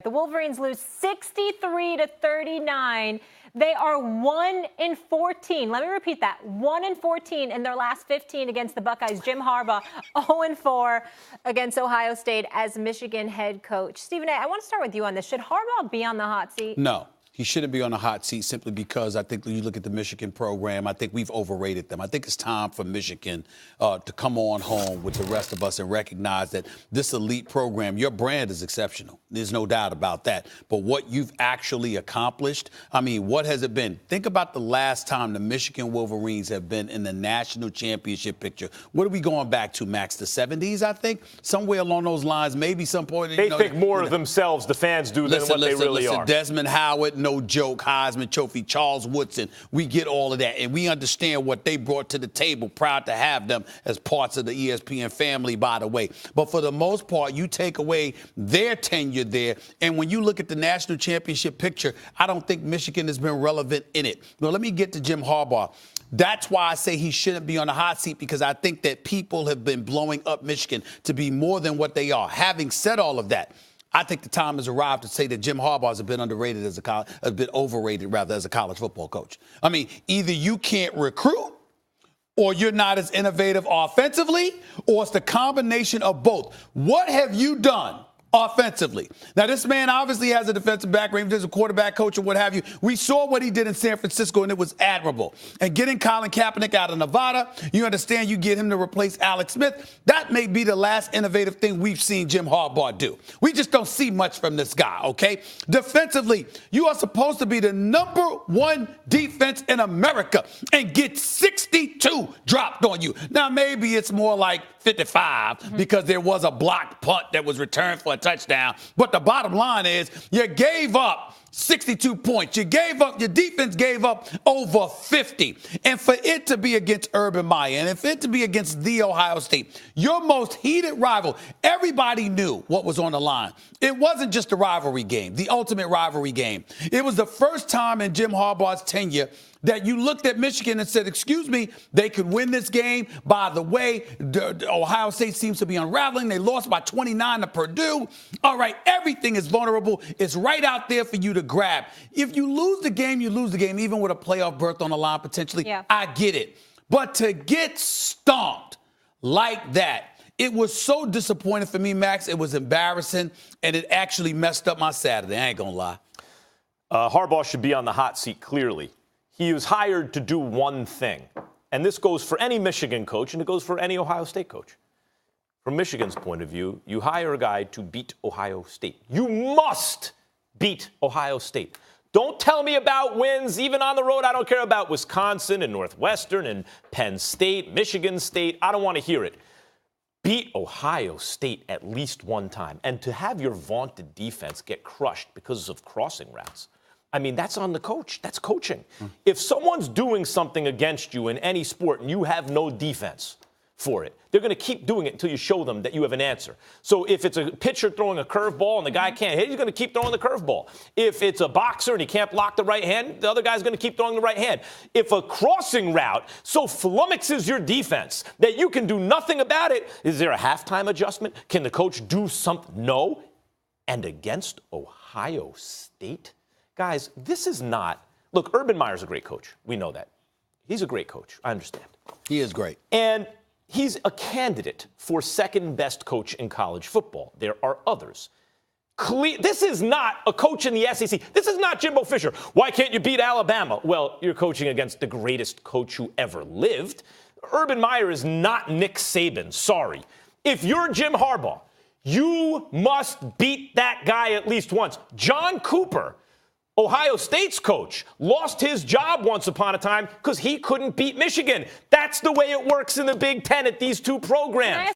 The Wolverines lose 63-39. They are 1-14. Let me repeat that. 1-14 in their last 15 against the Buckeyes. Jim Harbaugh 0-4 against Ohio State as Michigan head coach. Stephen A., I want to start with you on this. Should Harbaugh be on the hot seat? No. He shouldn't be on the hot seat simply because I think when you look at the Michigan program, I think we've overrated them. I think it's time for Michigan to come on home with the rest of us and recognize that this elite program, your brand is exceptional. There's no doubt about that. But what you've actually accomplished, I mean, what has it been? Think about the last time the Michigan Wolverines have been in the national championship picture. What are we going back to, Max? The 70s, I think? Somewhere along those lines, maybe some point. They think more of themselves, the fans do, than what they really are. Desmond Howard, no joke, Heisman Trophy, Charles Woodson. We get all of that, and we understand what they brought to the table. Proud to have them as parts of the ESPN family, by the way. But for the most part, you take away their tenure there, and when you look at the national championship picture, I don't think Michigan has been relevant in it. Now, let me get to Jim Harbaugh. That's why I say he shouldn't be on the hot seat, because I think that people have been blowing up Michigan to be more than what they are. Having said all of that, I think the time has arrived to say that Jim Harbaugh has been overrated as a college football coach. I mean, either you can't recruit, or you're not as innovative offensively, or it's the combination of both. What have you done offensively? Now, this man obviously has a defensive background. He's a quarterback coach or what have you. We saw what he did in San Francisco, and it was admirable. And getting Colin Kaepernick out of Nevada, you understand you get him to replace Alex Smith. That may be the last innovative thing we've seen Jim Harbaugh do. We just don't see much from this guy, okay? Defensively, you are supposed to be the #1 defense in America and get 62 dropped on you. Now, maybe it's more like 55 because there was a blocked punt that was returned for a touchdown. But the bottom line is you gave up 62 points. Your defense gave up over 50. And for it to be against Urban Meyer and for it to be against the Ohio State, your most heated rival, everybody knew what was on the line. It wasn't just a rivalry game, the ultimate rivalry game. It was the first time in Jim Harbaugh's tenure that you looked at Michigan and said, excuse me, they could win this game. By the way, Ohio State seems to be unraveling. They lost by 29 to Purdue. All right, everything is vulnerable. It's right out there for you to grab. If you lose the game, you lose the game, even with a playoff berth on the line potentially. Yeah. I get it. But to get stomped like that, it was so disappointing for me, Max. It was embarrassing, and it actually messed up my Saturday. I ain't going to lie. Harbaugh should be on the hot seat, clearly. He was hired to do one thing, and this goes for any Michigan coach, and it goes for any Ohio State coach. From Michigan's point of view, you hire a guy to beat Ohio State. You must beat Ohio State. Don't tell me about wins, even on the road. I don't care about Wisconsin and Northwestern and Penn State, Michigan State. I don't want to hear it. Beat Ohio State at least one time. And to have your vaunted defense get crushed because of crossing routes, I mean, that's on the coach. That's coaching. If someone's doing something against you in any sport and you have no defense for it, they're going to keep doing it until you show them that you have an answer. So if it's a pitcher throwing a curveball and the guy can't hit, he's going to keep throwing the curveball. If it's a boxer and he can't block the right hand, the other guy's going to keep throwing the right hand. If a crossing route so flummoxes your defense that you can do nothing about it, is there a halftime adjustment? Can the coach do something? No. And against Ohio State? Guys, this is not – look, Urban Meyer's a great coach. We know that. He's a great coach. I understand. He is great. And he's a candidate for second best coach in college football. There are others. This is not a coach in the SEC. This is not Jimbo Fisher. Why can't you beat Alabama? Well, you're coaching against the greatest coach who ever lived. Urban Meyer is not Nick Saban. Sorry. If you're Jim Harbaugh, you must beat that guy at least once. John Cooper, Ohio State's coach, lost his job once upon a time because he couldn't beat Michigan. That's the way it works in the Big Ten at these two programs.